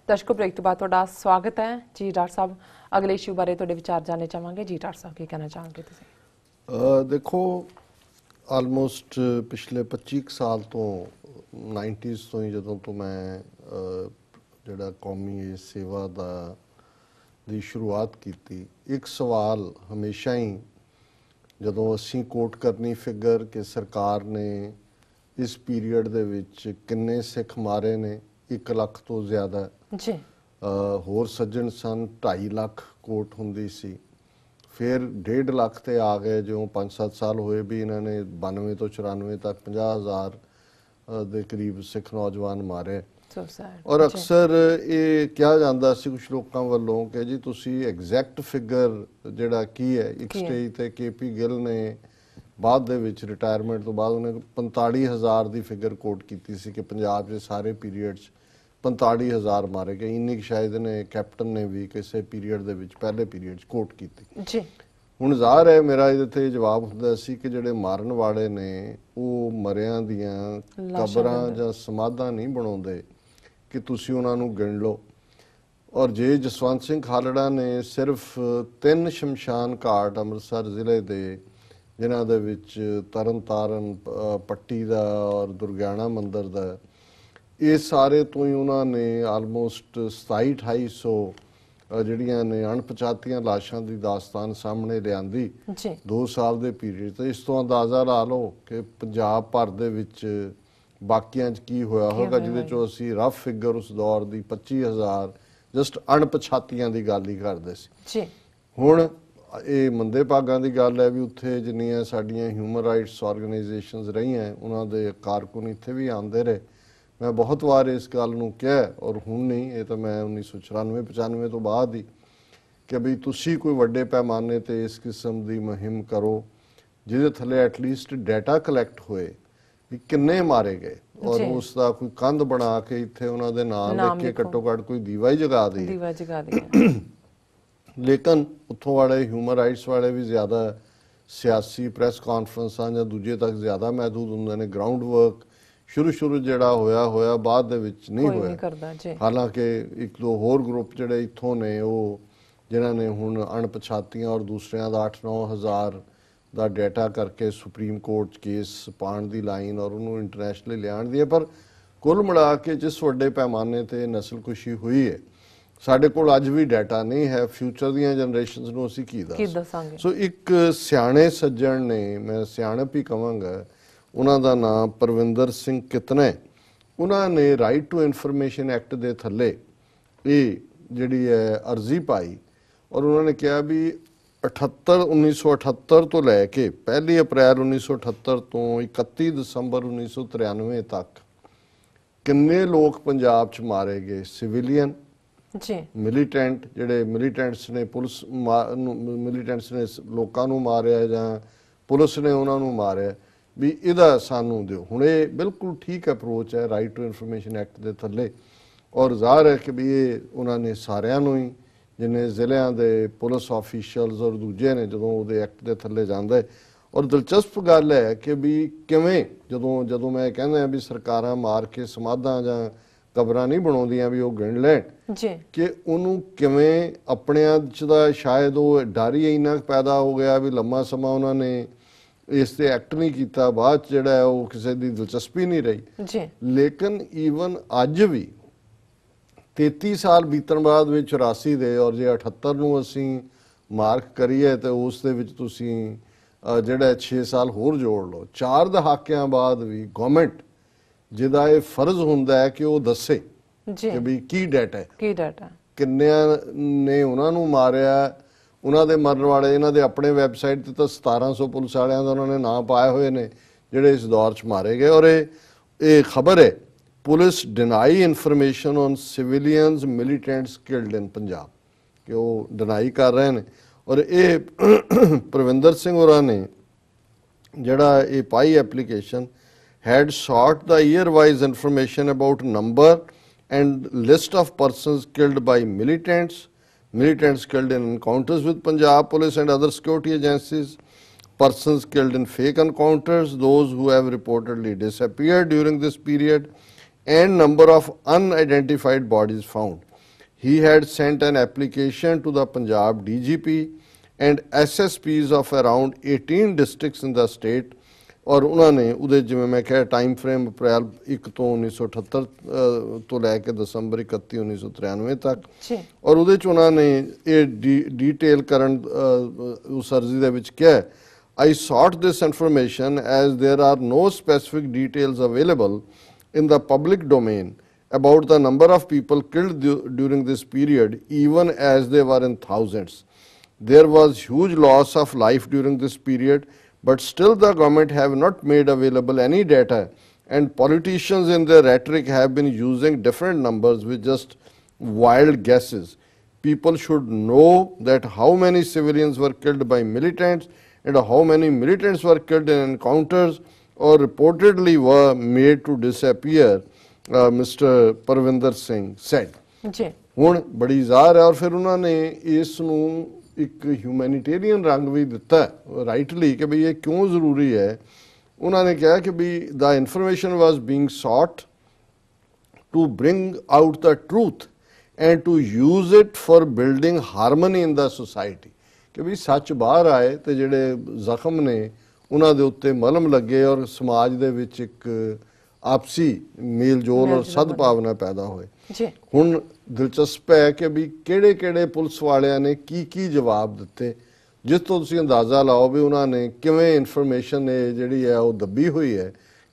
दर्शकों ब्रेक तो बाद तुहाडा स्वागत है जी। डॉक्टर साहब अगले इशू बारे तुहाडे विचार जानने चाहांगे जी। डॉक्टर साहब की कहना चाहोगे तुसीं? देखो आलमोस्ट पिछले 25 साल तो 90s तो ही जदों तो मैं ਜਿਹੜਾ ਕੌਮੀ ਸੇਵਾ ਦੀ ਸ਼ੁਰੂਆਤ ਕੀਤੀ, ਇੱਕ ਸਵਾਲ ਹਮੇਸ਼ਾ ਹੀ ਜਦੋਂ ਅਸੀਂ ਕੋਟ ਕਰਨੀ ਫਿਗਰ ਕਿ ਸਰਕਾਰ ਨੇ ਇਸ ਪੀਰੀਅਡ ਦੇ ਵਿੱਚ ਕਿੰਨੇ ਸਿੱਖ ਮਾਰੇ ਨੇ, 1 ਲੱਖ ਤੋਂ ਜ਼ਿਆਦਾ ਜੀ, ਹੋਰ ਸੱਜਣ ਸਨ 2.5 ਲੱਖ ਕੋਟ ਹੁੰਦੀ ਸੀ, ਫਿਰ 1.5 ਲੱਖ ਤੇ ਆ ਗਏ। ਜੋ 5-7 ਸਾਲ ਹੋਏ ਵੀ ਇਹਨਾਂ ਨੇ 92 ਤੋਂ 94 ਤੱਕ 50,000 ਦੇ ਕਰੀਬ ਸਿੱਖ ਨੌਜਵਾਨ ਮਾਰੇ। ਔਰ ਅਕਸਰ ਇਹ ਕਿਹਾ ਜਾਂਦਾ ਸੀ ਕੁਝ ਲੋਕਾਂ ਵੱਲੋਂ ਕਿ ਜੀ ਤੁਸੀਂ ਐਗਜ਼ੈਕਟ ਫਿਗਰ ਜਿਹੜਾ ਕੀ ਹੈ, ਇੱਕ ਸਟੇਜ ਤੇ KP ਗਿੱਲ ਨੇ ਬਾਅਦ ਦੇ ਵਿੱਚ ਰਿਟਾਇਰਮੈਂਟ ਤੋਂ ਬਾਅਦ ਉਹਨੇ 45,000 ਦੀ ਫਿਗਰ ਕੋਟ ਕੀਤੀ ਸੀ ਕਿ ਪੰਜਾਬ ਦੇ ਸਾਰੇ ਪੀਰੀਅਡ 'ਚ 45,000 ਮਾਰੇ ਗਏ। ਇੰਨੀ ਸ਼ਾਇਦ ਨੇ ਕੈਪਟਨ ਨੇ ਵੀ ਕਿਸੇ ਪੀਰੀਅਡ ਦੇ ਵਿੱਚ ਪਹਿਲੇ ਪੀਰੀਅਡ 'ਚ ਕੋਟ ਕੀਤੀ ਜੀ। ਹੁਣ ਜ਼ਾਹਰ ਹੈ ਮੇਰਾ ਇਹਦੇ ਤੇ ਜਵਾਬ ਹੁੰਦਾ ਸੀ ਕਿ ਜਿਹੜੇ ਮਾਰਨ ਵਾਲੇ ਨੇ ਉਹ ਮਰਿਆਂ ਦੀਆਂ ਕਬਰਾਂ ਜਾਂ ਸਮਾਧਾਂ ਨਹੀਂ ਬਣਾਉਂਦੇ ਕਿ ਤੁਸੀਂ ਉਹਨਾਂ ਨੂੰ ਗਿਣ ਲਓ। ਔਰ ਜੇ ਜਸਵੰਤ ਸਿੰਘ ਖਾਲੜਾ ਨੇ ਸਿਰਫ 3 ਸ਼ਮਸ਼ਾਨ ਘਾਟ ਅੰਮ੍ਰਿਤਸਰ ਜ਼ਿਲ੍ਹੇ ਦੇ, ਜਿਨ੍ਹਾਂ ਦੇ ਵਿੱਚ ਤਰਨਤਾਰਨ ਪੱਟੀ ਦਾ ਔਰ ਦੁਰਗਿਆਣਾ ਮੰਦਿਰ ਦਾ, ਇਹ ਸਾਰੇ ਤੋਂ ਹੀ ਉਹਨਾਂ ਨੇ ਆਲਮੋਸਟ 2700-2800 ਜਿਹੜੀਆਂ ਨੇ ਅਣਪਛਾਤੀਆਂ ਲਾਸ਼ਾਂ ਦੀ ਦਾਸਤਾਨ ਸਾਹਮਣੇ ਲਿਆਂਦੀ 2 ਸਾਲ ਦੇ ਪੀਰੀਅਡ ਤੇ। ਇਸ ਤੋਂ ਅੰਦਾਜ਼ਾ ਲਾ ਲਓ ਕਿ ਪੰਜਾਬ ਭਰ ਦੇ ਵਿੱਚ ਬਾਕੀਆਂ 'ਚ ਕੀ ਹੋਇਆ ਹੋਵੇਗਾ, ਜਿਹਦੇ 'ਚੋਂ ਅਸੀਂ ਰਫ ਫਿਗਰ ਉਸ ਦੌਰ ਦੀ 25,000 ਜਸਟ ਅਣਪਛਾਤੀਆਂ ਦੀ ਗੱਲ ਹੀ ਕਰਦੇ ਸੀ। ਹੁਣ ਇਹ ਮੰਦੇ ਭਾਗਾਂ ਦੀ ਗੱਲ ਹੈ ਵੀ ਉੱਥੇ ਜਿੰਨੀਆਂ ਸਾਡੀਆਂ ਹਿਊਮਨ ਰਾਈਟਸ ਆਰਗੇਨਾਈਜੇਸ਼ਨਸ ਰਹੀਆਂ ਉਹਨਾਂ ਦੇ ਕਾਰਕੁਨ ਇੱਥੇ ਵੀ ਆਉਂਦੇ ਰਹੇ। ਮੈਂ ਬਹੁਤ ਵਾਰ ਇਸ ਗੱਲ ਨੂੰ ਕਿਹਾ ਔਰ ਹੁਣ ਨਹੀਂ, ਇਹ ਤਾਂ ਮੈਂ 1994-95 ਤੋਂ ਬਾਅਦ ਹੀ ਕਿ ਵੀ ਤੁਸੀਂ ਕੋਈ ਵੱਡੇ ਪੈਮਾਨੇ ਤੇ ਇਸ ਕਿਸਮ ਦੀ ਮੁਹਿੰਮ ਕਰੋ ਜਿਹਦੇ ਥੱਲੇ ਐਟਲੀਸਟ ਡਾਟਾ ਕਲੈਕਟ ਹੋਏ ਵੀ ਕਿੰਨੇ ਮਾਰੇ ਗਏ ਔਰ ਉਸ ਦਾ ਕੋਈ ਕੰਧ ਬਣਾ ਕੇ ਇੱਥੇ ਉਹਨਾਂ ਦੇ ਨਾਮ ਲਿਖ ਕੇ ਘੱਟੋ ਘੱਟ ਕੋਈ ਦੀਵਾ ਹੀ ਜਗਾ ਦੇ। ਲੇਕਿਨ ਉੱਥੋਂ ਵਾਲੇ ਹਿਊਮਨ ਰਾਈਟਸ ਵਾਲੇ ਵੀ ਜ਼ਿਆਦਾ ਸਿਆਸੀ ਪ੍ਰੈਸ ਕਾਨਫਰੰਸਾਂ ਜਾਂ ਦੂਜੇ ਤੱਕ ਜ਼ਿਆਦਾ ਮਹਿਦੂਦ ਹੁੰਦੇ ਨੇ। ਗਰਾਊਂਡ ਵਰਕ ਸ਼ੁਰੂ ਜਿਹੜਾ ਹੋਇਆ ਬਾਅਦ ਦੇ ਵਿੱਚ ਨਹੀਂ ਹੋਇਆ। ਹਾਲਾਂਕਿ 1-2 ਹੋਰ ਗਰੁੱਪ ਜਿਹੜੇ ਇੱਥੋਂ ਨੇ ਉਹ ਜਿਨ੍ਹਾਂ ਨੇ ਹੁਣ ਅਣਪਛਾਤੀਆਂ ਔਰ ਦੂਸਰਿਆਂ ਦਾ 8-9 ਹਜ਼ਾਰ ਦਾ ਡਾਟਾ ਕਰਕੇ ਸੁਪਰੀਮ ਕੋਰਟ 'ਚ ਕੇਸ ਪਾਉਣ ਦੀ ਲਾਈਨ ਔਰ ਉਹਨੂੰ ਇੰਟਰਨੈਸ਼ਨਲੀ ਲਿਆਉਣ ਦੀ ਹੈ। ਪਰ ਕੁੱਲ ਮਿਲਾ ਕੇ ਜਿਸ ਵੱਡੇ ਪੈਮਾਨੇ ਤੇ ਨਸਲਕੁਸ਼ੀ ਹੋਈ ਹੈ, ਸਾਡੇ ਕੋਲ ਅੱਜ ਵੀ ਡਾਟਾ ਨਹੀਂ ਹੈ। ਫਿਊਚਰ ਦੀਆਂ ਜਨਰੇਸ਼ਨਸ ਨੂੰ ਅਸੀਂ ਕੀ ਦੱਸਾਂਗੇ? ਸੋ ਇੱਕ ਸਿਆਣੇ ਸੱਜਣ ਨੇ, ਮੈਂ ਸਿਆਣਪ ਹੀ ਕਹਾਂਗਾ, ਉਹਨਾਂ ਦਾ ਨਾਮ ਪਰਵਿੰਦਰ ਸਿੰਘ ਕਿਤਨੇ, ਉਹਨਾਂ ਨੇ ਰਾਈਟ ਟੂ ਇਨਫੋਰਮੇਸ਼ਨ ਐਕਟ ਦੇ ਥੱਲੇ ਇਹ ਜਿਹੜੀ ਹੈ ਅਰਜ਼ੀ ਪਾਈ ਔਰ ਉਹਨਾਂ ਨੇ ਕਿਹਾ ਵੀ 1978 ਤੋਂ ਲੈ ਕੇ 1 ਅਪ੍ਰੈਲ 1978 ਤੋਂ 31 ਦਸੰਬਰ 1993 ਤੱਕ ਕਿੰਨੇ ਲੋਕ ਪੰਜਾਬ 'ਚ ਮਾਰੇ ਗਏ, ਸਿਵਿਲੀਅਨ ਮਿਲੀਟੈਂਟ, ਜਿਹੜੇ ਮਿਲੀਟੈਂਟਸ ਨੇ ਪੁਲਿਸ ਮਿਲੀਟੈਂਟਸ ਨੇ ਲੋਕਾਂ ਨੂੰ ਮਾਰਿਆ ਜਾਂ ਪੁਲਿਸ ਨੇ ਉਹਨਾਂ ਨੂੰ ਮਾਰਿਆ, ਵੀ ਇਹਦਾ ਸਾਨੂੰ ਦਿਓ। ਹੁਣ ਇਹ ਬਿਲਕੁਲ ਠੀਕ ਅਪਰੋਚ ਹੈ ਰਾਈਟ ਟੂ ਇਨਫੋਰਮੇਸ਼ਨ ਐਕਟ ਦੇ ਥੱਲੇ ਔਰ ਜ਼ਾਹਰ ਹੈ ਕਿ ਵੀ ਇਹ ਉਹਨਾਂ ਨੇ ਸਾਰਿਆਂ ਨੂੰ ਹੀ, ਜਿੰਨੇ ਜ਼ਿਲ੍ਹਿਆਂ ਦੇ ਪੁਲਿਸ ਆਫੀਸ਼ੀਅਲਸ ਔਰ ਦੂਜੇ ਨੇ, ਜਦੋਂ ਉਹਦੇ ਐਕਟ ਦੇ ਥੱਲੇ ਜਾਂਦਾ ਹੈ। ਔਰ ਦਿਲਚਸਪ ਗੱਲ ਹੈ ਕਿ ਵੀ ਕਿਵੇਂ ਜਦੋਂ ਮੈਂ ਕਹਿੰਦਾ ਵੀ ਸਰਕਾਰਾਂ ਮਾਰ ਕੇ ਸਮਾਧਾਂ ਜਾਂ ਕਬਰਾਂ ਨਹੀਂ ਬਣਾਉਂਦੀਆਂ ਵੀ ਉਹ ਗਿਣ ਲੈਣ ਕਿ ਉਹਨੂੰ ਕਿਵੇਂ ਆਪਣਿਆਂ 'ਚ ਦਾ ਸ਼ਾਇਦ ਉਹ ਡਰ ਹੀ ਇੰਨਾ ਪੈਦਾ ਹੋ ਗਿਆ ਵੀ ਲੰਮਾ ਸਮਾਂ ਉਹਨਾਂ ਨੇ ਇਸ ਤੇ ਐਕਟ ਨਹੀਂ ਕੀਤਾ। ਬਾਅਦ 'ਚ ਜਿਹੜਾ ਹੈ ਉਹ ਕਿਸੇ ਦੀ ਦਿਲਚਸਪੀ ਨਹੀਂ ਰਹੀ। ਲੇਕਿਨ ਈਵਨ ਅੱਜ ਵੀ 33 ਸਾਲ ਬੀਤਣ ਬਾਅਦ ਵਿੱਚ 84 ਦੇ ਔਰ ਜੇ 78 ਨੂੰ ਅਸੀਂ ਮਾਰਕ ਕਰੀਏ ਤੇ ਉਸ ਦੇ ਵਿੱਚ ਤੁਸੀਂ ਜਿਹੜਾ 6 ਸਾਲ ਹੋਰ ਜੋੜ ਲਓ, 4 ਦਹਾਕਿਆਂ ਬਾਅਦ ਵੀ ਗਵਰਨਮੈਂਟ ਜਿਹਦਾ ਇਹ ਫਰਜ਼ ਹੁੰਦਾ ਹੈ ਕਿ ਉਹ ਦੱਸੇ ਕਿ ਵੀ ਕੀ ਡਾਟਾ ਹੈ, ਕਿੰਨਿਆਂ ਨੇ ਉਹਨਾਂ ਨੂੰ ਮਾਰਿਆ, ਉਹਨਾਂ ਦੇ ਮਰਨ ਵਾਲੇ। ਇਹਨਾਂ ਦੇ ਆਪਣੇ ਵੈਬਸਾਈਟ ਤੇ ਤਾਂ 1700 ਪੁਲਿਸ ਵਾਲਿਆਂ ਦਾ ਉਹਨਾਂ ਨੇ ਨਾਂ ਪਾਏ ਹੋਏ ਨੇ ਜਿਹੜੇ ਇਸ ਦੌਰ 'ਚ ਮਾਰੇ ਗਏ। ਔਰ ਇਹ ਖਬਰ ਹੈ police deny information on civilians militants killed in Punjab, ਕਿ ਉਹ ਡਿਨਾਈ ਕਰ ਰਹੇ ਨੇ। ਔਰ ਇਹ ਪਰਵਿੰਦਰ ਸਿੰਘ ਹੋਰਾਂ ਨੇ ਜਿਹੜਾ ਇਹ ਪਾਈ application had sought the year-wise information about number and list of persons killed by militants killed in encounters with Punjab police and other security agencies, persons killed in fake encounters, those who have reportedly disappeared during this period, and number of unidentified bodies found. he had sent an application to the Punjab DGP and SSPs of around 18 districts in the state, ਔਰ ਉਹਨਾਂ ਨੇ ਉਹਦੇ ਜਿਵੇਂ ਮੈਂ ਕਿਹਾ time frame ਅਪ੍ਰੈਲ 1 ਤੋਂ 1978 ਤੋਂ ਲੈ ਕੇ ਦਸੰਬਰ 31 1993 ਤੱਕ, ਔਰ ਉਹਦੇ 'ਚ ਉਹਨਾਂ ਨੇ ਇਹ ਡੀਟੇਲ ਕਰਨ ਉਸ ਅਰਜ਼ੀ ਦੇ ਵਿੱਚ ਕਿਹਾ, I sought this information as there are no specific details available in the public domain about the number of people killed during this period, even as they were in thousands. There was huge loss of life during this period, but still the government have not made available any data, and politicians in their rhetoric have been using different numbers with just wild guesses. People should know that how many civilians were killed by militants and how many militants were killed in encounters or reportedly were made to disappear, Mr. Parvinder Singh said. ਹੁਣ ਬੜੀ ਜ਼ਾਹਰ ਹੈ, ਔਰ ਫਿਰ ਉਹਨਾਂ ਨੇ ਇਸ ਨੂੰ ਇੱਕ ਹਿਊਮੈਨਿਟੇਰੀਅਨ ਰੰਗ ਵੀ ਦਿੱਤਾ ਰਾਈਟਲੀ ਕਿ ਬਈ ਇਹ ਕਿਉਂ ਜ਼ਰੂਰੀ ਹੈ। ਉਹਨਾਂ ਨੇ ਕਿਹਾ ਕਿ ਵੀ the information was being sought to bring out the truth and to use it for building harmony in the society, ਕਿ ਵੀ ਸੱਚ ਬਾਹਰ ਆਏ ਤੇ ਜਿਹੜੇ ਜ਼ਖਮ ਨੇ ਉਹਨਾਂ ਦੇ ਉੱਤੇ ਮਲਮ ਲੱਗੇ ਔਰ ਸਮਾਜ ਦੇ ਵਿੱਚ ਇੱਕ ਆਪਸੀ ਮੇਲ ਜੋਲ ਔਰ ਸਦਭਾਵਨਾ ਪੈਦਾ ਹੋਏ। ਹੁਣ ਦਿਲਚਸਪ ਹੈ ਕਿ ਵੀ ਕਿਹੜੇ ਪੁਲਿਸ ਵਾਲਿਆਂ ਨੇ ਕੀ ਜਵਾਬ ਦਿੱਤੇ, ਜਿਸ ਤੋਂ ਤੁਸੀਂ ਅੰਦਾਜ਼ਾ ਲਾਓ ਵੀ ਉਹਨਾਂ ਨੇ ਕਿਵੇਂ ਇਨਫੋਰਮੇਸ਼ਨ ਜਿਹੜੀ ਹੈ ਉਹ ਦੱਬੀ ਹੋਈ ਹੈ,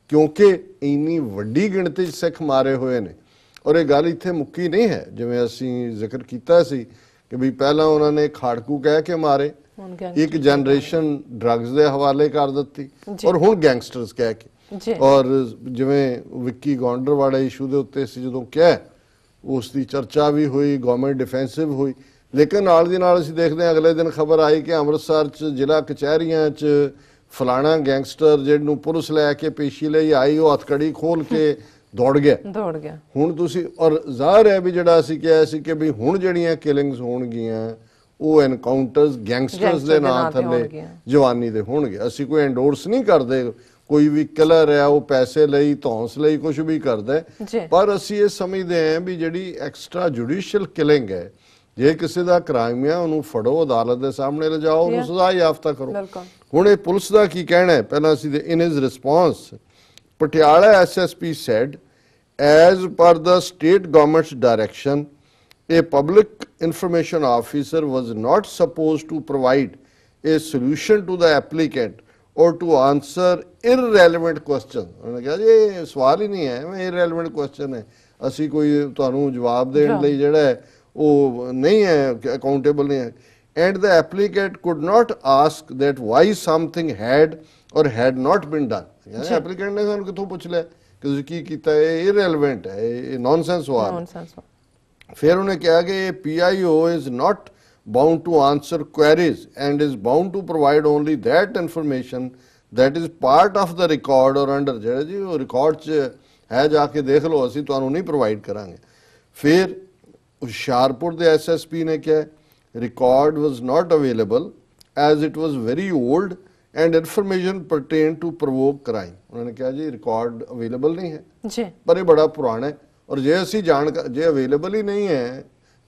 ਕਿਉਂਕਿ ਇੰਨੀ ਵੱਡੀ ਗਿਣਤੀ 'ਚ ਸਿੱਖ ਮਾਰੇ ਹੋਏ ਨੇ। ਔਰ ਇਹ ਗੱਲ ਇੱਥੇ ਮੁੱਕੀ ਨਹੀਂ ਹੈ, ਜਿਵੇਂ ਅਸੀਂ ਜ਼ਿਕਰ ਕੀਤਾ ਸੀ ਕਿ ਵੀ ਪਹਿਲਾਂ ਉਹਨਾਂ ਨੇ ਖਾੜਕੂ ਕਹਿ ਕੇ ਮਾਰੇ, ਇੱਕ ਜਨਰੇਸ਼ਨ ਡਰੱਗਸ ਦੇ ਹਵਾਲੇ ਕਰ ਦਿੱਤੀ, ਔਰ ਹੁਣ ਗੈਂਗਸਟਰਸ ਕਹਿ ਕੇ। ਔਰ ਜਿਵੇਂ ਵਿੱਕੀ ਗੌਂਡਰ ਵਾਲੇ ਇਸ਼ੂ ਦੇ ਉੱਤੇ ਸੀ ਜਦੋਂ ਕਿਹਾ, ਉਸ ਦੀ ਚਰਚਾ ਵੀ ਹੋਈ, ਗਵਰਨਮੈਂਟ ਡਿਫੈਂਸਿਵ ਹੋਈ, ਲੇਕਿਨ ਨਾਲ ਦੀ ਨਾਲ ਅਸੀਂ ਦੇਖਦੇ ਹਾਂ ਅਗਲੇ ਦਿਨ ਖਬਰ ਆਈ ਕਿ ਅੰਮ੍ਰਿਤਸਰ 'ਚ ਜ਼ਿਲ੍ਹਾ ਕਚਹਿਰੀਆਂ 'ਚ ਫਲਾਣਾ ਗੈਂਗਸਟਰ ਜਿਹਨੂੰ ਪੁਲਿਸ ਲੈ ਕੇ ਪੇਸ਼ੀ ਲਈ ਆਈ, ਉਹ ਹੱਥਕੜੀ ਖੋਲ ਕੇ ਦੌੜ ਗਿਆ। ਹੁਣ ਤੁਸੀਂ ਔਰ ਜ਼ਾਹਰ ਹੈ ਵੀ ਜਿਹੜਾ ਅਸੀਂ ਕਿਹਾ ਸੀ ਕਿ ਵੀ ਹੁਣ ਜਿਹੜੀਆਂ ਕਿਲਿੰਗਸ ਹੋਣਗੀਆਂ ਉਹ ਐਨਕਾਊਂਟਰਸ ਗੈਂਗਸਟਰਸ ਦੇ ਨਾਂ ਥੱਲੇ ਜਵਾਨੀ ਦੇ ਹੋਣਗੇ। ਅਸੀਂ ਕੋਈ ਐਂਡੋਰਸ ਨਹੀਂ ਕਰਦੇ, ਕੋਈ ਵੀ ਕਿਲਰ ਹੈ ਉਹ ਪੈਸੇ ਲਈ ਧੌਂਸ ਲਈ ਕੁਝ ਵੀ ਕਰਦਾ, ਪਰ ਅਸੀਂ ਇਹ ਸਮਝਦੇ ਹਾਂ ਵੀ ਜਿਹੜੀ ਐਕਸਟਰਾ ਜੁਡੀਸ਼ੀਅਲ ਕਿਲਿੰਗ ਹੈ, ਜੇ ਕਿਸੇ ਦਾ ਕ੍ਰਾਈਮ ਹੈ ਉਹਨੂੰ ਫੜੋ, ਅਦਾਲਤ ਦੇ ਸਾਹਮਣੇ ਲਿਜਾਓ, ਉਹਨੂੰ ਸਜ਼ਾ ਯਾਫਤਾ ਕਰੋ। ਹੁਣ ਇਹ ਪੁਲਿਸ ਦਾ ਕੀ ਕਹਿਣਾ ਹੈ, ਪਹਿਲਾਂ ਅਸੀਂ in his response Patiala SSP said, as per the state government's direction, a public information officer was not supposed to provide a solution to the applicant or to answer irrelevant questions. ਉਹਨੇ ਕਿਹਾ ਜੀ ਇਹ ਸਵਾਲ ਹੀ ਨਹੀਂ ਹੈ, irrelevant question ਹੈ, ਅਸੀਂ ਕੋਈ ਤੁਹਾਨੂੰ ਜਵਾਬ ਦੇਣ ਲਈ ਜਿਹੜਾ ਹੈ ਉਹ ਨਹੀਂ ਹੈ, ਅਕਾਊਂਟੇਬਲ ਨਹੀਂ ਹੈ। And the applicant could not ask that why something had or had not been done. Applicant ਨੇ ਸਾਨੂੰ ਕਿੱਥੋਂ ਪੁੱਛ ਲਿਆ ਕਿ ਤੁਸੀਂ ਕੀ ਕੀਤਾ, ਇਹ ਇਰਰੈਲੇਵੈਂਟ ਹੈ, ਇਹ ਨੌਨਸੈਂਸ ਸਵਾਲ। ਫਿਰ ਉਹਨੇ ਕਿਹਾ ਕਿ ਇਹ PIO is not bound to answer queries and is bound to provide only that information that is part of the record or under, ਜਿਹੜਾ ਜੀ ਉਹ ਰਿਕਾਰਡ 'ਚ ਹੈ, ਜਾ ਕੇ ਦੇਖ ਲਓ, ਅਸੀਂ ਤੁਹਾਨੂੰ ਨਹੀਂ ਪ੍ਰੋਵਾਈਡ ਕਰਾਂਗੇ। ਫਿਰ ਹੁਸ਼ਿਆਰਪੁਰ ਦੇ SSP ਨੇ ਕਿਹਾ record was not available as it was very old and information pertain to provoke crime. ਉਹਨਾਂ ਨੇ ਕਿਹਾ ਜੀ ਰਿਕਾਰਡ ਅਵੇਲੇਬਲ ਨਹੀਂ ਹੈ, ਪਰ ਇਹ ਬੜਾ ਪੁਰਾਣਾ ਹੈ, ਔਰ ਜੇ ਅਸੀਂ ਜੇ ਅਵੇਲੇਬਲ ਹੀ ਨਹੀਂ ਹੈ,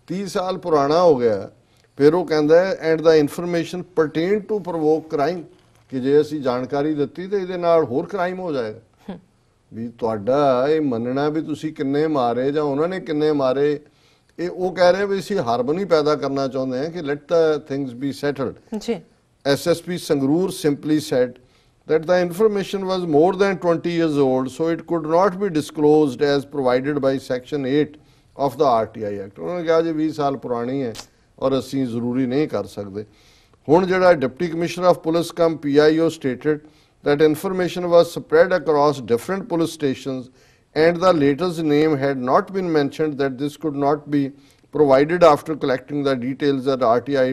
30 ਸਾਲ ਪੁਰਾਣਾ ਹੋ ਗਿਆ, ਫਿਰ ਉਹ ਕਹਿੰਦਾ ਹੈ and the information pertain to provoke crime, ਕਿ ਜੇ ਅਸੀਂ ਜਾਣਕਾਰੀ ਦਿੱਤੀ ਤੇ ਇਹਦੇ ਨਾਲ ਹੋਰ ਕ੍ਰਾਈਮ ਹੋ ਜਾਏਗਾ। ਵੀ ਤੁਹਾਡਾ ਇਹ ਮੰਨਣਾ ਵੀ ਤੁਸੀਂ ਕਿੰਨੇ ਮਾਰੇ ਜਾਂ ਉਹਨਾਂ ਨੇ ਕਿੰਨੇ ਮਾਰੇ, ਇਹ ਉਹ ਕਹਿ ਰਹੇ ਵੀ ਅਸੀਂ ਹਰਬ ਨਹੀਂ ਪੈਦਾ ਕਰਨਾ ਚਾਹੁੰਦੇ ਹਾਂ ਕਿ light the things B settled. SSP Sangrur simply said that the information was more than 20 years old, so it could not be disclosed as provided by Section 8 of the RTI Act. ਉਹਨਾਂ ਨੇ ਕਿਹਾ ਜੀ 20 ਸਾਲ ਪੁਰਾਣੀ ਹੈ ਔਰ ਅਸੀਂ ਜ਼ਰੂਰੀ ਨਹੀਂ ਕਰ ਸਕਦੇ। ਹੁਣ ਜਿਹੜਾ deputy commissioner of police cum PIO stated that information was spread across different police stations and the latest name had not been mentioned, that this could not be provided after collecting the details that RTI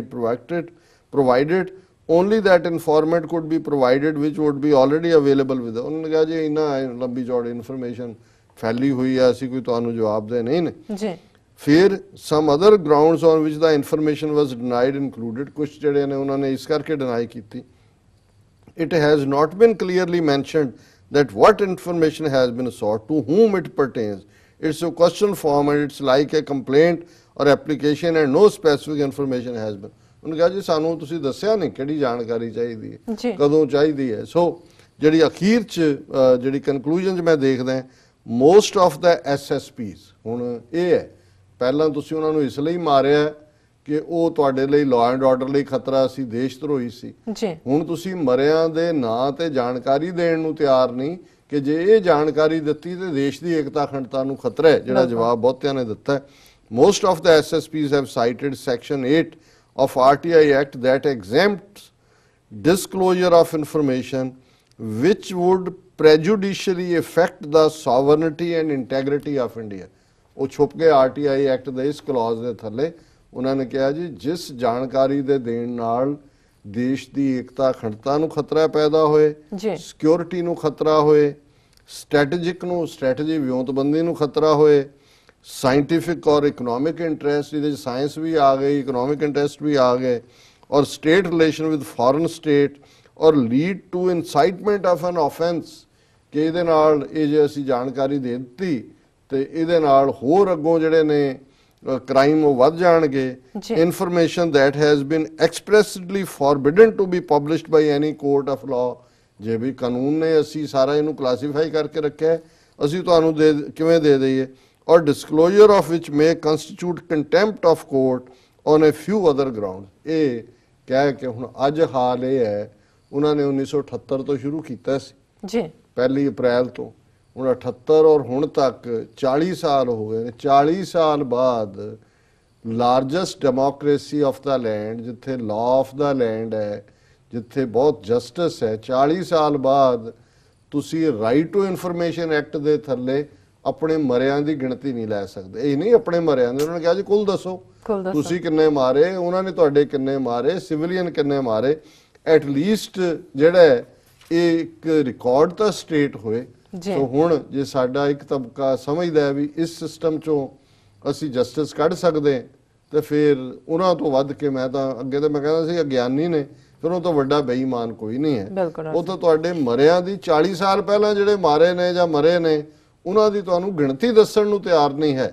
provided only that informant could be provided which would be already available with the। ਉਹਨਾਂ ਨੇ ਕਿਹਾ ਜੀ ਇੰਨਾ ਲੰਬੀ ਚੌੜੀ information ਫੈਲੀ ਹੋਈ ਹੈ, ਅਸੀਂ ਕੋਈ ਤੁਹਾਨੂੰ ਜਵਾਬ ਦੇ ਨਹੀਂ ਨੇ। ਫਿਰ some other grounds on which the information was denied included, ਕੁਝ ਜਿਹੜੇ ਨੇ ਉਹਨਾਂ ਨੇ ਇਸ ਕਰਕੇ ਡਿਨਾਈ ਕੀਤੀ, it has not been clearly mentioned that what information has been sought, to whom it pertains, it's a question form and it's like a complaint ਔਰ application and no specific information has been. ਉਹਨੇ ਕਿਹਾ ਜੀ ਸਾਨੂੰ ਤੁਸੀਂ ਦੱਸਿਆ ਨਹੀਂ ਕਿਹੜੀ ਜਾਣਕਾਰੀ ਚਾਹੀਦੀ ਹੈ, ਜੀ ਕਦੋਂ ਚਾਹੀਦੀ ਹੈ। ਸੋ ਜਿਹੜੀ ਅਖੀਰ 'ਚ ਜਿਹੜੀ ਕਨਕਲੂਜਨ 'ਚ ਮੈਂ ਦੇਖਦਾ, ਮੋਸਟ ਆਫ ਦਾ SSPs ਹੁਣ ਇਹ ਹੈ, ਪਹਿਲਾਂ ਤੁਸੀਂ ਉਹਨਾਂ ਨੂੰ ਇਸ ਲਈ ਮਾਰਿਆ ਕਿ ਉਹ ਤੁਹਾਡੇ ਲਈ ਲਾਅ ਐਂਡ ਆਰਡਰ ਲਈ ਖਤਰਾ ਸੀ, ਦੇਸ਼ ਧਰੋਹੀ ਸੀ। ਜੀ ਹੁਣ ਤੁਸੀਂ ਮਰਿਆਂ ਦੇ ਨਾਂ ਤੇ ਜਾਣਕਾਰੀ ਦੇਣ ਨੂੰ ਤਿਆਰ ਨਹੀਂ ਕਿ ਜੇ ਇਹ ਜਾਣਕਾਰੀ ਦਿੱਤੀ ਤੇ ਦੇਸ਼ ਦੀ ਏਕਤਾ ਅਖੰਡਤਾ ਨੂੰ ਖਤਰਾ ਹੈ, ਜਿਹੜਾ ਜਵਾਬ ਬਹੁਤਿਆਂ ਨੇ ਦਿੱਤਾ ਹੈ। Most of the SSPs have cited section 8 of RTI Act that exempts disclosure of information which would prejudicially affect the sovereignty and integrity of India। ਉਹ ਛੁਪ ਕੇ RTI Act ਦੇ ਇਸ ਕਲੌਜ਼ ਦੇ ਥੱਲੇ ਉਹਨਾਂ ਨੇ ਕਿਹਾ ਜੀ ਜਿਸ ਜਾਣਕਾਰੀ ਦੇ ਦੇਣ ਨਾਲ ਦੇਸ਼ ਦੀ ਏਕਤਾ ਅਖੰਡਤਾ ਨੂੰ ਖਤਰਾ ਪੈਦਾ ਹੋਏ, ਸਿਕਿਉਰਿਟੀ ਨੂੰ ਖਤਰਾ ਹੋਏ, ਸਟ੍ਰੈਟਜੀ ਵਿਉਂਤਬੰਦੀ ਨੂੰ ਖਤਰਾ ਹੋਏ, ਸਾਇੰਟਿਫਿਕ ਔਰ ਇਕਨੋਮਿਕ ਇੰਟਰਸਟ, ਇਹਦੇ 'ਚ ਸਾਇੰਸ ਵੀ ਆ ਗਈ, ਇਕਨੋਮਿਕ ਇੰਟਰਸਟ ਵੀ ਆ ਗਏ, or state relation with foreign state, or lead to incitement of an offence, ਕਿ ਇਹਦੇ ਨਾਲ ਇਹ ਜੇ ਅਸੀਂ ਜਾਣਕਾਰੀ ਦੇ ਦਿੱਤੀ ਤੇ ਇਹਦੇ ਨਾਲ ਹੋਰ ਅੱਗੋਂ ਜਿਹੜੇ ਨੇ ਕ੍ਰਾਈਮ ਉਹ ਵੱਧ ਜਾਣਗੇ। Information that has been expressly forbidden to be published by any court of law. ਜੇ ਵੀ ਕਾਨੂੰਨ ਨੇ ਅਸੀਂ ਸਾਰਾ ਇਹਨੂੰ ਕਲਾਸੀਫਾਈ ਕਰਕੇ ਰੱਖਿਆ, ਅਸੀਂ ਤੁਹਾਨੂੰ ਕਿਵੇਂ ਦੇ ਦਈਏ। Or disclosure of which may constitute contempt of court on a few other ground. ਇਹ ਕਹਿ ਕੇ ਹੁਣ ਅੱਜ ਹਾਲ ਇਹ ਹੈ, ਉਹਨਾਂ ਨੇ 1978 ਤੋਂ ਸ਼ੁਰੂ ਕੀਤਾ ਸੀ ਜੀ, 1 ਅਪ੍ਰੈਲ ਤੋਂ, ਹੁਣ 78 ਔਰ ਹੁਣ ਤੱਕ 40 ਸਾਲ ਹੋ ਗਏ ਨੇ। 40 ਸਾਲ ਬਾਅਦ largest democracy of the land, ਜਿੱਥੇ ਲਾਅ ਆਫ ਦਾ ਲੈਂਡ ਹੈ, ਜਿੱਥੇ ਬਹੁਤ ਜਸਟਿਸ ਹੈ, 40 ਸਾਲ ਬਾਅਦ ਤੁਸੀਂ ਰਾਈਟ ਟੂ ਇਨਫੋਰਮੇਸ਼ਨ ਐਕਟ ਦੇ ਥੱਲੇ ਆਪਣੇ ਮਰਿਆਂ ਦੀ ਗਿਣਤੀ ਨਹੀਂ ਲੈ ਸਕਦੇ। ਇਹ ਨਹੀਂ ਆਪਣੇ ਮਰਿਆਂ ਦੀ, ਉਹਨਾਂ ਨੇ ਕਿਹਾ ਜੀ ਕੁੱਲ ਦੱਸੋ ਤੁਸੀਂ ਕਿੰਨੇ ਮਾਰੇ, ਉਹਨਾਂ ਨੇ ਤੁਹਾਡੇ ਕਿੰਨੇ ਮਾਰੇ, ਸਿਵਲੀਅਨ ਕਿੰਨੇ ਮਾਰੇ। ਐਟਲੀਸਟ ਜਿਹੜਾ ਇਹ ਇੱਕ ਰਿਕਾਰਡ ਤਾਂ ਸਟੇਟ ਹੋਏ। ਸੋ ਹੁਣ ਜੇ ਸਾਡਾ ਇੱਕ ਤਬਕਾ ਸਮਝਦਾ ਹੈ ਵੀ ਇਸ ਸਿਸਟਮ ਚੋਂ ਅਸੀਂ ਜਸਟਿਸ ਕੱਢ ਸਕਦੇ, ਤੇ ਫਿਰ ਉਹਨਾਂ ਤੋਂ ਵੱਧ ਕੇ, ਮੈਂ ਤਾਂ ਅੱਗੇ ਤਾਂ ਮੈਂ ਕਹਿੰਦਾ ਸੀ ਅਗਿਆਨੀ ਨੇ, ਫਿਰ ਉਹ ਤੋਂ ਵੱਡਾ ਬੇਈਮਾਨ ਕੋਈ ਨਹੀਂ ਹੈ। ਉਹ ਤਾਂ ਤੁਹਾਡੇ ਮਰਿਆਂ ਦੀ 40 ਸਾਲ ਪਹਿਲਾਂ ਜਿਹੜੇ ਮਾਰੇ ਨੇ ਜਾਂ ਮਰੇ ਨੇ ਉਹਨਾਂ ਦੀ ਤੁਹਾਨੂੰ ਗਿਣਤੀ ਦੱਸਣ ਨੂੰ ਤਿਆਰ ਨਹੀਂ ਹੈ।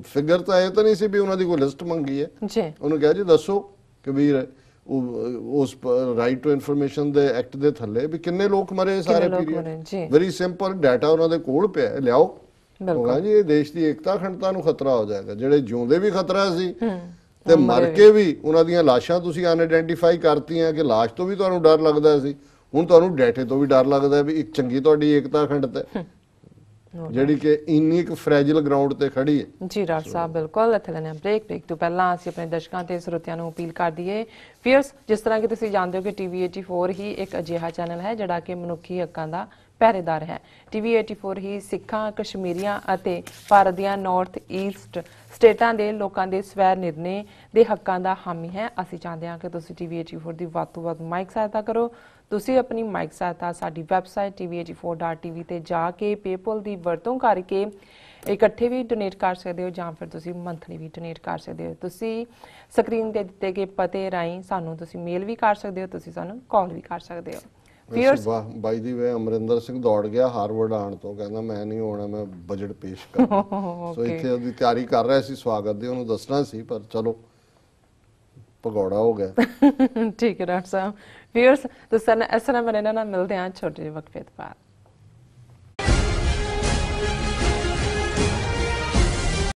ਫਿਗਰ ਤਾਂ ਇਹ ਤਾਂ ਨਹੀਂ ਸੀ ਵੀ ਉਹਨਾਂ ਦੀ ਕੋਈ ਲਿਸਟ ਮੰਗੀ ਹੈ। ਉਹਨੂੰ ਕਿਹਾ ਜੀ ਦੱਸੋ ਕਬੀਰ ਉਸ ਰਾਈਟ ਟੂ ਇਨਫੋਰਮੇਸ਼ਨ ਦੇ ਐਕਟ ਦੇ ਥੱਲੇ ਵੀ ਕਿੰਨੇ ਲੋਕ ਮਰੇ ਸਾਰੇ ਪੀਰੀਅਡ। ਵੈਰੀ ਸਿੰਪਲ ਡਾਟਾ ਉਹਨਾਂ ਦੇ ਕੋਲ ਪਿਆ, ਲਿਆਓ। ਹੋਗਾ ਜੀ ਇਹ ਦੇਸ਼ ਦੀ ਏਕਤਾ ਅਖੰਡਤਾ ਨੂੰ ਖਤਰਾ ਹੋ ਜਾਏਗਾ। ਜਿਹੜੇ ਜਿਉਂਦੇ ਵੀ ਖਤਰਾ ਸੀ ਤੇ ਮਰ ਕੇ ਵੀ ਉਹਨਾਂ ਦੀਆਂ ਲਾਸ਼ਾਂ ਤੁਸੀਂ ਅਨਆਇਡੈਂਟੀਫਾਈ ਕਰਤੀਆਂ ਕਿ ਲਾਸ਼ ਤੋਂ ਵੀ ਤੁਹਾਨੂੰ ਡਰ ਲੱਗਦਾ ਸੀ, ਹੁਣ ਤੁਹਾਨੂੰ ਡਾਟੇ ਤੋਂ ਵੀ ਡਰ ਲੱਗਦਾ ਵੀ ਇੱਕ ਚੰਗੀ ਤੁਹਾਡੀ ਏਕਤਾ ਅਖੰਡਤਾ ਜਿਹੜੀ ਕਿ ਇੰਨੀ ਇੱਕ ਫ੍ਰੈਜਲ ਗਰਾਊਂਡ ਤੇ ਖੜੀ ਹੈ। ਜੀ ਡਾਕਟਰ ਸਾਹਿਬ ਬਿਲਕੁਲ। ਇੱਥੇ ਲੈਣੇ ਬ੍ਰੇਕ ਤੋਂ ਪਹਿਲਾਂ ਅਸੀਂ ਆਪਣੇ ਦਰਸ਼ਕਾਂ ਤੇ ਸਰੋਤਿਆਂ ਨੂੰ ਅਪੀਲ ਕਰ ਦਈਏ, ਫੀਅਰਸ, ਜਿਸ ਤਰ੍ਹਾਂ ਕਿ ਤੁਸੀਂ ਜਾਣਦੇ ਹੋ ਕਿ TV 84 ਹੀ ਇੱਕ ਅਜਿਹਾ ਚੈਨਲ ਹੈ ਜਿਹੜਾ ਕਿ ਮਨੁੱਖੀ ਹੱਕਾਂ ਦਾ ਪਹਿਰੇਦਾਰ ਹੈ। TV 84 ਹੀ ਸਿੱਖਾਂ, ਕਸ਼ਮੀਰੀਆਂ ਅਤੇ ਭਾਰਤ ਦੀਆਂ ਨਾਰਥ ਈਸਟ ਸਟੇਟਾਂ ਦੇ ਲੋਕਾਂ ਦੇ ਸਵੈ ਨਿਰਣੇ ਦੇ ਹੱਕਾਂ ਦਾ ਹਾਮੀ ਹੈ। ਅਸੀਂ ਚਾਹੁੰਦੇ ਹਾਂ ਕਿ ਤੁਸੀਂ TV 84 ਦੀ ਵੱਧ ਤੋਂ ਵੱਧ ਮਾਈਕ ਸਹਾਇਤਾ ਕਰੋ। ਤੁਸੀਂ ਆਪਣੀ ਮਾਈਕ ਸਹਾਇਤਾ ਸਾਡੀ ਵੈਬਸਾਈਟ tv84.tv ਤੇ ਜਾ ਕੇ ਪੇਪਲ ਦੀ ਵਰਤੋਂ ਕਰਕੇ ਇਕੱਠੇ ਵੀ ਡੋਨੇਟ ਕਰ ਸਕਦੇ ਹੋ ਜਾਂ ਫਿਰ ਤੁਸੀਂ ਮੰਥਲੀ ਵੀ ਡੋਨੇਟ ਕਰ ਸਕਦੇ ਹੋ। ਤੁਸੀਂ ਸਕਰੀਨ ਤੇ ਦਿੱਤੇ ਗਏ ਪਤੇ ਰਾਹੀਂ ਸਾਨੂੰ ਤੁਸੀਂ ਮੇਲ ਵੀ ਕਰ ਸਕਦੇ ਹੋ, ਤੁਸੀਂ ਸਾਨੂੰ ਕਾਲ ਵੀ ਕਰ ਸਕਦੇ ਹੋ। ਬਾਈ ਦੀ ਵੇ ਅਮਰਿੰਦਰ ਸਿੰਘ ਦੌੜ ਗਿਆ ਹਾਰਵਰਡ ਆਉਣ ਤੋਂ, ਕਹਿੰਦਾ ਮੈਂ ਨਹੀਂ ਹੋਣਾ, ਮੈਂ ਬਜਟ ਪੇਸ਼ ਕਰਾਂ। ਸੋ ਇੱਥੇ ਉਹਦੀ ਤਿਆਰੀ ਕਰ ਰਿਹਾ ਸੀ ਸਵਾਗਤ ਦੀ, ਉਹਨੂੰ ਦੱਸਣਾ ਸੀ ਪਰ ਚਲੋ ਭਗੌੜਾ ਹੋ ਗਿਆ। ਠੀਕ ਹੈ ਡਾਕਟਰ ਸਾਹਿਬ। ਵੀਅਰਸ ਤੁਸੀਂ ਇਸ ਤਰ੍ਹਾਂ ਮੇਰੇ ਨਾਲ ਮਿਲਦੇ ਹਾਂ ਛੋਟੇ ਜਿਹੇ ਵਕਫੇ ਤੋਂ ਬਾਅਦ।